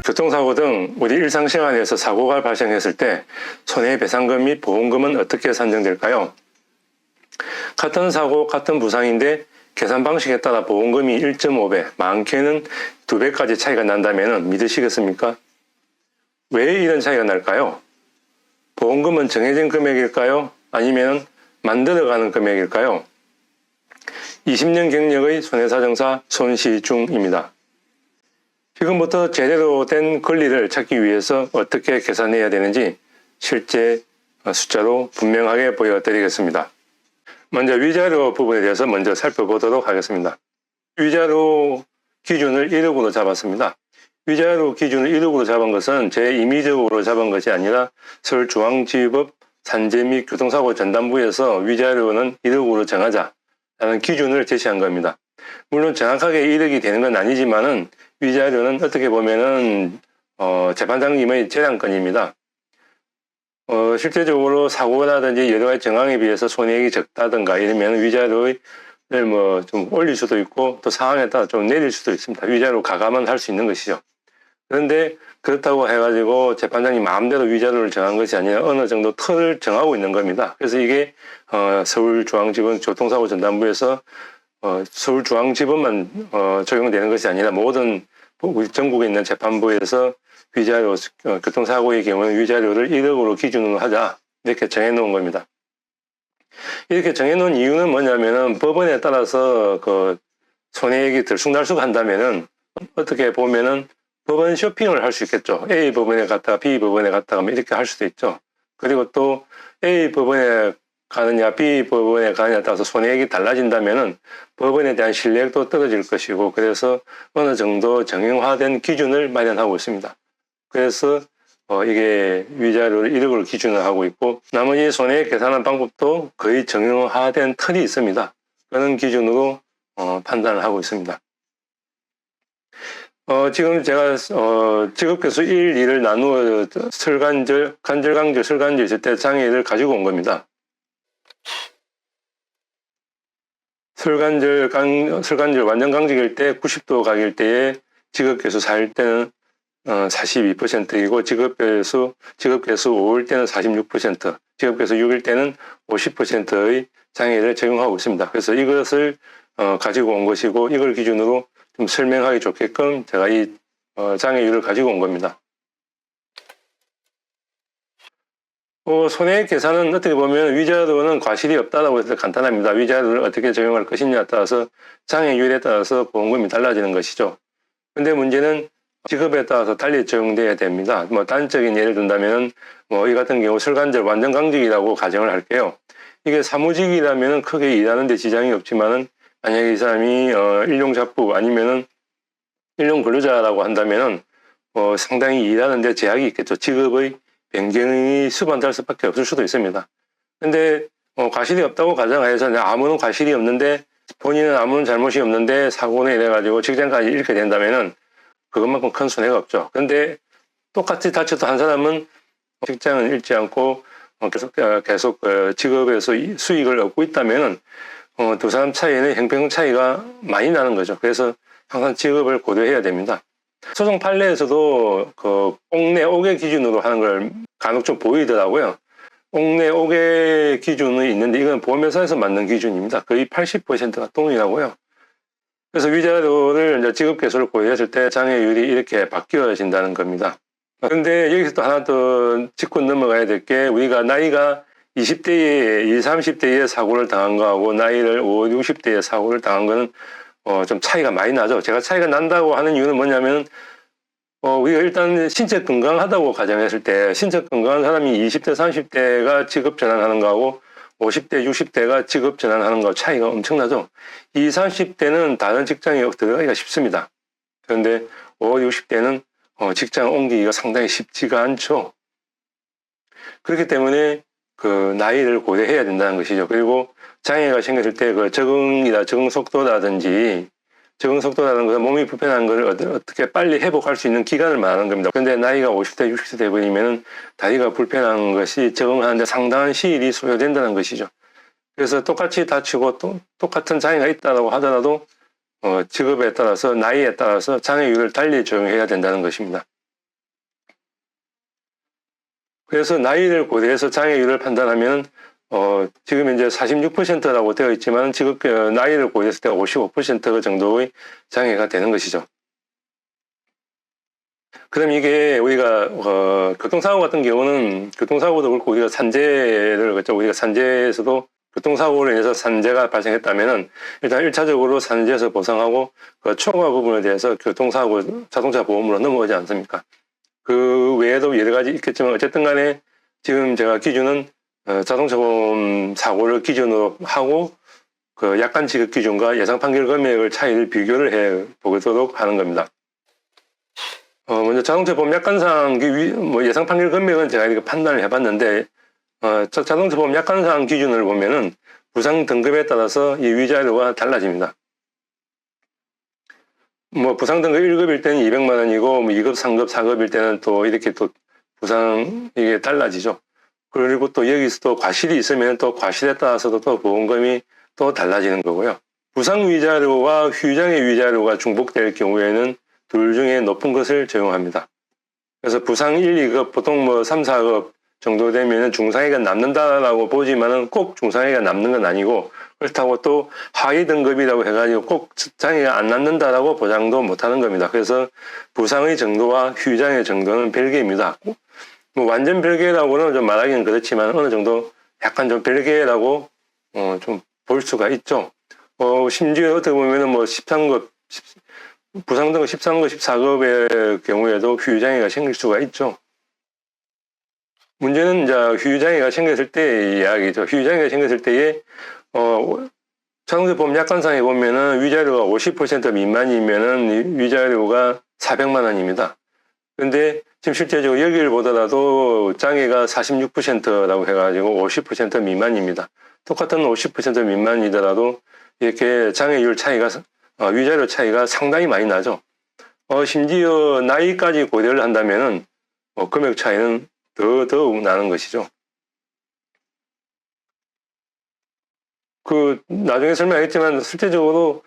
교통사고 등 우리 일상생활에서 사고가 발생했을 때 손해배상금 및 보험금은 어떻게 산정될까요? 같은 사고, 같은 부상인데 계산 방식에 따라 보험금이 1.5배, 많게는 2배까지 차이가 난다면 믿으시겠습니까? 왜 이런 차이가 날까요? 보험금은 정해진 금액일까요? 아니면 만들어가는 금액일까요? 20년 경력의 손해사정사 손시중입니다. 지금부터 제대로 된 권리를 찾기 위해서 어떻게 계산해야 되는지 실제 숫자로 분명하게 보여드리겠습니다. 먼저 위자료 부분에 대해서 먼저 살펴보도록 하겠습니다. 위자료 기준을 1억으로 잡았습니다. 위자료 기준을 1억으로 잡은 것은 제 임의적으로 잡은 것이 아니라 서울중앙지법 산재 및 교통사고 전담부에서 위자료는 1억으로 정하자라는 기준을 제시한 겁니다. 물론 정확하게 1억이 되는 건 아니지만은 위자료는 어떻게 보면은 재판장님의 재량권입니다. 실제적으로 사고라든지 여러 가지 정황에 비해서 손해액이 적다든가 이러면 위자료를 좀 올릴 수도 있고 또 상황에 따라 좀 내릴 수도 있습니다. 위자료 가감은 할 수 있는 것이죠. 그런데 그렇다고 해가지고 재판장이 마음대로 위자료를 정한 것이 아니라 어느 정도 틀을 정하고 있는 겁니다. 그래서 이게 서울중앙지법 교통사고 전담부에서 서울중앙지법만 적용되는 것이 아니라 모든 우리 전국에 있는 재판부에서 위자료, 교통사고의 경우는 위자료를 1억으로 기준으로 하자 이렇게 정해놓은 겁니다. 이렇게 정해놓은 이유는 뭐냐면은 법원에 따라서 그 손해액이 들쑥날쑥한다면은 어떻게 보면은 법원 쇼핑을 할 수 있겠죠. A 법원에 갔다가 B 법원에 갔다가 이렇게 할 수도 있죠. 그리고 또 A 법원에 가느냐 B 법원에 가느냐에 따라서 손해액이 달라진다면은 법원에 대한 신뢰도 떨어질 것이고 그래서 어느 정도 정형화된 기준을 마련하고 있습니다. 그래서 이게 위자료를 1억을 기준으로 하고 있고 나머지 손해액 계산하는 방법도 거의 정형화된 틀이 있습니다. 그런 기준으로 판단을 하고 있습니다. 지금 제가 직업계수 1, 2를 나누어 간절, 설간절 있을 때 장애를 가지고 온 겁니다. 설간절 완전 강직일 때 90도 각일 때에 직업계수 4일 때는 42%이고 직업계수 5일 때는 46%, 직업계수 6일 때는 50%의 장애를 적용하고 있습니다. 그래서 이것을 가지고 온 것이고 이걸 기준으로 좀 설명하기 좋게끔 제가 이 장애율을 가지고 온 겁니다. 손해액 계산은 어떻게 보면 위자료는 과실이 없다라고 해서 간단합니다. 위자료를 어떻게 적용할 것이냐에 따라서 장애율에 따라서 보험금이 달라지는 것이죠. 근데 문제는 직업에 따라서 달리 적용돼야 됩니다. 단적인 예를 든다면 이 같은 경우 설간절 완전 강직이라고 가정을 할게요. 이게 사무직이라면 크게 일하는 데 지장이 없지만은 만약에 이 사람이 일용잡부 아니면은 일용 근로자라고 한다면은 상당히 일하는 데 제약이 있겠죠. 직업의 변경이 수반될 수밖에 없을 수도 있습니다. 근데 과실이 없다고 가정하여서 아무런 과실이 없는데 본인은 아무런 잘못이 없는데 사고는 이래가지고 직장까지 잃게 된다면은 그것만큼 큰 손해가 없죠. 근데 똑같이 다쳐도 한 사람은 직장을 잃지 않고 계속 직업에서 수익을 얻고 있다면은 두 사람 차이에는 형평 차이가 많이 나는 거죠. 그래서 항상 직업을 고려해야 됩니다. 소송 판례에서도 그 옥내 5개 기준으로 하는 걸 간혹 좀 보이더라고요. 옥내 5개 기준이 있는데 이건 보험회사에서 만든 기준입니다. 거의 80%가 똥이라고요. 그래서 위자료를 이제 직업계수를 고려했을 때 장애율이 이렇게 바뀌어진다는 겁니다. 그런데 여기서 또 하나 더 짚고 넘어가야 될 게 우리가 나이가 20대에 20, 30대에 사고를 당한 거하고 나이를 50, 60대에 사고를 당한 거는 좀 차이가 많이 나죠. 제가 차이가 난다고 하는 이유는 뭐냐면 우리가 일단 신체 건강하다고 가정했을 때 신체 건강한 사람이 20대, 30대가 직업 전환하는 거하고 50대, 60대가 직업 전환하는 거 차이가 엄청나죠. 20, 30대는 다른 직장에 들어가기가 쉽습니다. 그런데 50, 60대는 직장 옮기기가 상당히 쉽지가 않죠. 그렇기 때문에 그 나이를 고려해야 된다는 것이죠. 그리고 장애가 생겼을 때 그 적응 속도라든지 적응 속도라는 것은 몸이 불편한 걸 어떻게 빨리 회복할 수 있는 기간을 말하는 겁니다. 근데 나이가 50대, 60대 되버리면 다리가 불편한 것이 적응하는데 상당한 시일이 소요된다는 것이죠. 그래서 똑같이 다치고 똑같은 장애가 있다고 하더라도 직업에 따라서 나이에 따라서 장애율을 달리 적용해야 된다는 것입니다. 그래서 나이를 고려해서 장애율을 판단하면 지금 이제 46%라고 되어 있지만 지금 나이를 고려했을 때 55% 정도의 장애가 되는 것이죠. 그럼 이게 우리가 교통사고 같은 경우는 교통사고도 그렇고 우리가 산재를 그렇죠. 우리가 산재에서도 교통사고로 인해서 산재가 발생했다면은 일단 1차적으로 산재에서 보상하고 그 초과 부분에 대해서 교통사고 자동차 보험으로 넘어오지 않습니까? 그 외에도 여러 가지 있겠지만 어쨌든 간에 지금 제가 기준은 자동차 보험 사고를 기준으로 하고 그 약관 지급 기준과 예상 판결 금액을 차이를 비교를 해 보도록 하는 겁니다. 먼저 자동차 보험 약관상 예상 판결 금액은 제가 이렇게 판단을 해봤는데 자동차 보험 약관상 기준을 보면은 부상 등급에 따라서 이 위자료가 달라집니다. 부상 등급 1급일 때는 200만 원이고 2급, 3급, 4급일 때는 또 이렇게 또 부상 이게 달라지죠. 그리고 또 여기서 또 과실이 있으면 또 과실에 따라서도 또 보험금이 또 달라지는 거고요. 부상 위자료와 휴장의 위자료가 중복될 경우에는 둘 중에 높은 것을 적용합니다. 그래서 부상 1, 2급 보통 3, 4급 정도 되면 중상해가 남는다라고 보지만은 꼭 중상해가 남는 건 아니고 그렇다고 또 하위 등급이라고 해가지고 꼭 장애가 안 남는다라고 보장도 못하는 겁니다. 그래서 부상의 정도와 휴장의 정도는 별개입니다. 완전 별개라고는 좀 말하기는 그렇지만 어느 정도 약간 좀 별개라고 좀 볼 수가 있죠. 심지어 어떻게 보면은 13급 부상 등급 13급, 14급의 경우에도 휴장애가 생길 수가 있죠. 문제는 이제 휴장애가 생겼을 때의 이야기죠. 휴장애가 생겼을 때에 자동차 보험 약관상에 보면은 위자료가 50% 미만이면은 위자료가 400만 원입니다. 근데 지금 실제적으로 여기를 보더라도 장애가 46%라고 해가지고 50% 미만입니다. 똑같은 50% 미만이더라도 이렇게 장애율 차이가 위자료 차이가 상당히 많이 나죠. 심지어 나이까지 고려를 한다면은 금액 차이는 더욱 나는 것이죠. 나중에 설명하겠지만 실제적으로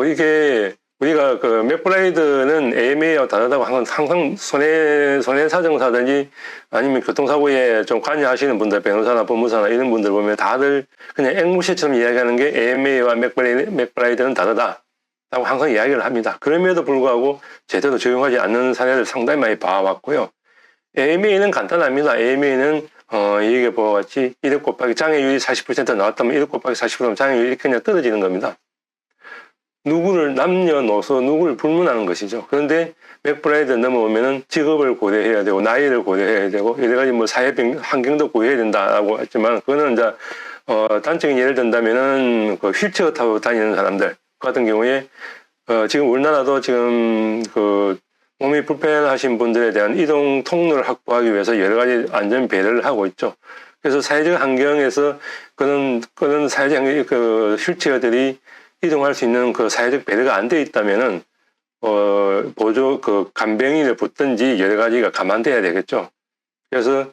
이게 우리가 맥브라이드는 AMA와 다르다고 항상 손해사정사든지 아니면 교통사고에 좀 관여하시는 분들, 변호사나 법무사나 이런 분들 보면 다들 그냥 앵무새처럼 이야기하는 게 AMA와 맥브라이드는 다르다. 라고 항상 이야기를 합니다. 그럼에도 불구하고 제대로 적용하지 않는 사례를 상당히 많이 봐왔고요. AMA는 간단합니다. AMA는 이게 같이 1억 곱하기 장애율이 40% 나왔다면 1억 곱하기 40%면 장애율이 이렇게 그냥 떨어지는 겁니다. 누구를 남녀노소 누구를 불문하는 것이죠. 그런데 맥브라이드 넘어오면은 직업을 고려해야 되고 나이를 고려해야 되고 여러 가지 사회 환경도 고려해야 된다라고 했지만 그거는 이제 단적인 예를 든다면은 휠체어 타고 다니는 사람들 같은 경우에 지금 우리나라도 지금 몸이 불편하신 분들에 대한 이동 통로를 확보하기 위해서 여러 가지 안전 배려를 하고 있죠. 그래서 사회적 환경에서 그런 사회적 휠체어들이 이동할 수 있는 사회적 배려가 안 돼 있다면은 보조 간병인을 붙든지 여러 가지가 감안돼야 되겠죠. 그래서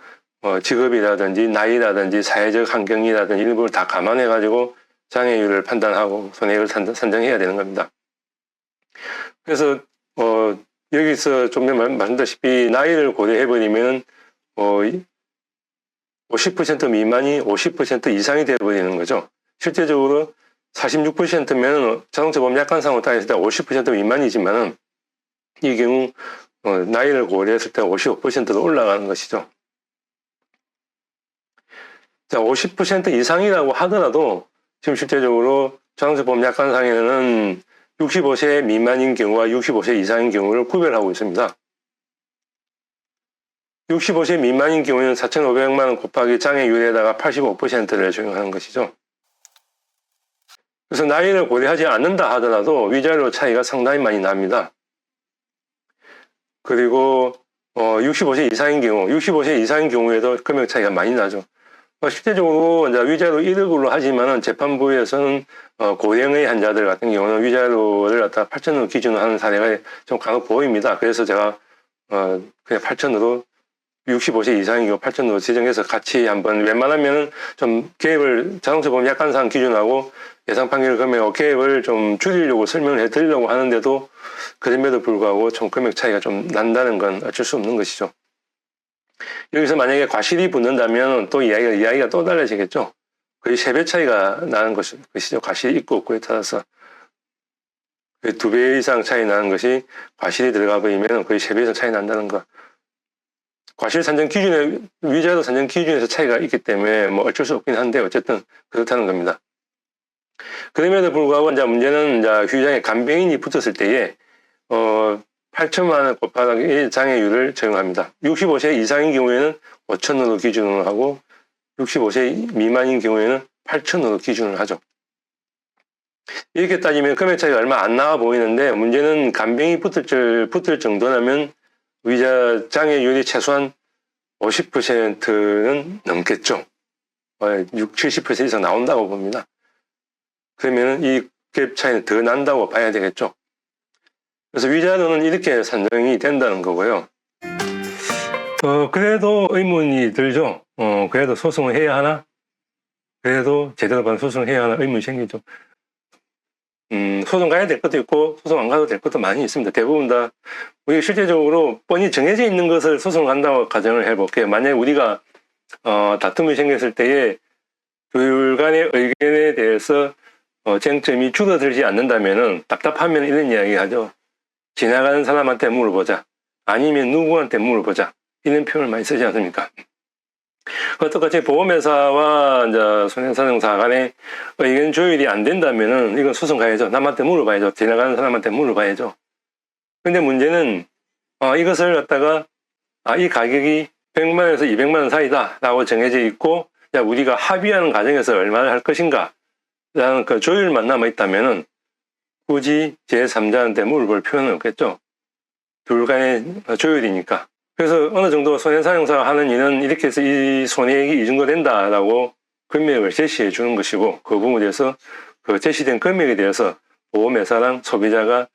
직업이라든지 나이라든지 사회적 환경이라든지 이런 부분을 다 감안해 가지고 장애율을 판단하고 손해율을 산정해야 되는 겁니다. 그래서 여기서 좀 전에 말씀드렸다시피 나이를 고려해 버리면 50% 미만이 50% 이상이 되어 버리는 거죠. 실제적으로 46%면 자동차 보험 약관상으로 따졌을 때 50% 미만이지만은 이 경우 나이를 고려했을 때 55%로 올라가는 것이죠. 자, 50% 이상이라고 하더라도 지금 실제적으로 자동차 보험 약관상에는 65세 미만인 경우와 65세 이상인 경우를 구별하고 있습니다. 65세 미만인 경우에는 4,500만 원 곱하기 장애율에다가 85%를 적용하는 것이죠. 그래서 나이를 고려하지 않는다 하더라도 위자료 차이가 상당히 많이 납니다. 그리고 65세 이상인 경우에도 금액 차이가 많이 나죠. 실제적으로 이제 위자료 1억으로 하지만은 재판부에서는 고령의 환자들 같은 경우는 위자료를 갖다 8천으로 기준으로 하는 사례가 좀 간혹 보입니다. 그래서 제가 그냥 8천으로 65세 이상인 경우 8천으로 지정해서 같이 한번 웬만하면은 좀 개입을 자동차 보험 약관상 기준하고 예상 판결 금액하고 개입을 좀 줄이려고 설명을 해드리려고 하는데도 그럼에도 불구하고 총 금액 차이가 좀 난다는 건 어쩔 수 없는 것이죠. 여기서 만약에 과실이 붙는다면 또 이야기가 또 달라지겠죠. 거의 3배 차이가 나는 것이죠. 과실이 있고 없고에 따라서. 2배 이상 차이 나는 것이 과실이 들어가 버리면 거의 3배 이상 차이 난다는 거. 과실 산정 기준에, 위자료 산정 기준에서 차이가 있기 때문에 뭐 어쩔 수 없긴 한데 어쨌든 그렇다는 겁니다. 그럼에도 불구하고 이제 문제는 이제 휴장에 간병인이 붙었을 때에 8천만 원 곱하기 장애율을 적용합니다. 65세 이상인 경우에는 5천으로 기준으로 하고 65세 미만인 경우에는 8천으로 기준을 하죠. 이렇게 따지면 금액 차이가 얼마 안 나와 보이는데 문제는 간병이 붙을 정도라면 위자 장애율이 최소한 50%는 넘겠죠. 70% 이상 나온다고 봅니다. 그러면 이 갭 차이는 더 난다고 봐야 되겠죠. 그래서 위자료는 이렇게 산정이 된다는 거고요. 그래도 의문이 들죠. 그래도 소송을 해야 하나? 그래도 제대로 받은 소송을 해야 하나? 의문이 생기죠. 소송 가야 될 것도 있고, 소송 안 가도 될 것도 많이 있습니다. 대부분 다, 우리가 실제적으로 뻔히 정해져 있는 것을 소송을 간다고 가정을 해볼게요. 만약에 우리가, 다툼이 생겼을 때에 둘 간의 의견에 대해서, 쟁점이 줄어들지 않는다면은, 답답하면 이런 이야기 하죠. 지나가는 사람한테 물어보자. 아니면 누구한테 물어보자. 이런 표현을 많이 쓰지 않습니까? 똑같이 보험회사와 이제 손해사정사 간의 의견 조율이 안 된다면은 이건 소송 가야죠. 남한테 물어봐야죠. 지나가는 사람한테 물어봐야죠. 근데 문제는, 이것을 갖다가, 이 가격이 100만원에서 200만원 사이다. 라고 정해져 있고, 야, 우리가 합의하는 과정에서 얼마를 할 것인가. 라는 그 조율만 남아있다면은 굳이 제3자한테 물어볼 필요는 없겠죠. 둘 간의 조율이니까. 그래서 어느 정도 손해사정사가 하는 일은 이렇게 해서 이 손해액이 이 정도 된다라고 금액을 제시해 주는 것이고, 그 부분에 대해서 그 제시된 금액에 대해서 보험회사랑 소비자가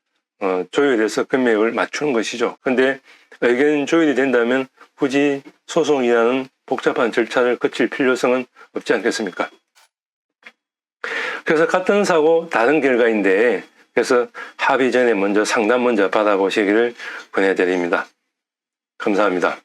조율해서 금액을 맞추는 것이죠. 근데 의견 조율이 된다면 굳이 소송이라는 복잡한 절차를 거칠 필요성은 없지 않겠습니까? 그래서 같은 사고 다른 결과인데, 그래서 합의 전에 먼저 상담 먼저 받아보시기를 권해드립니다. 감사합니다.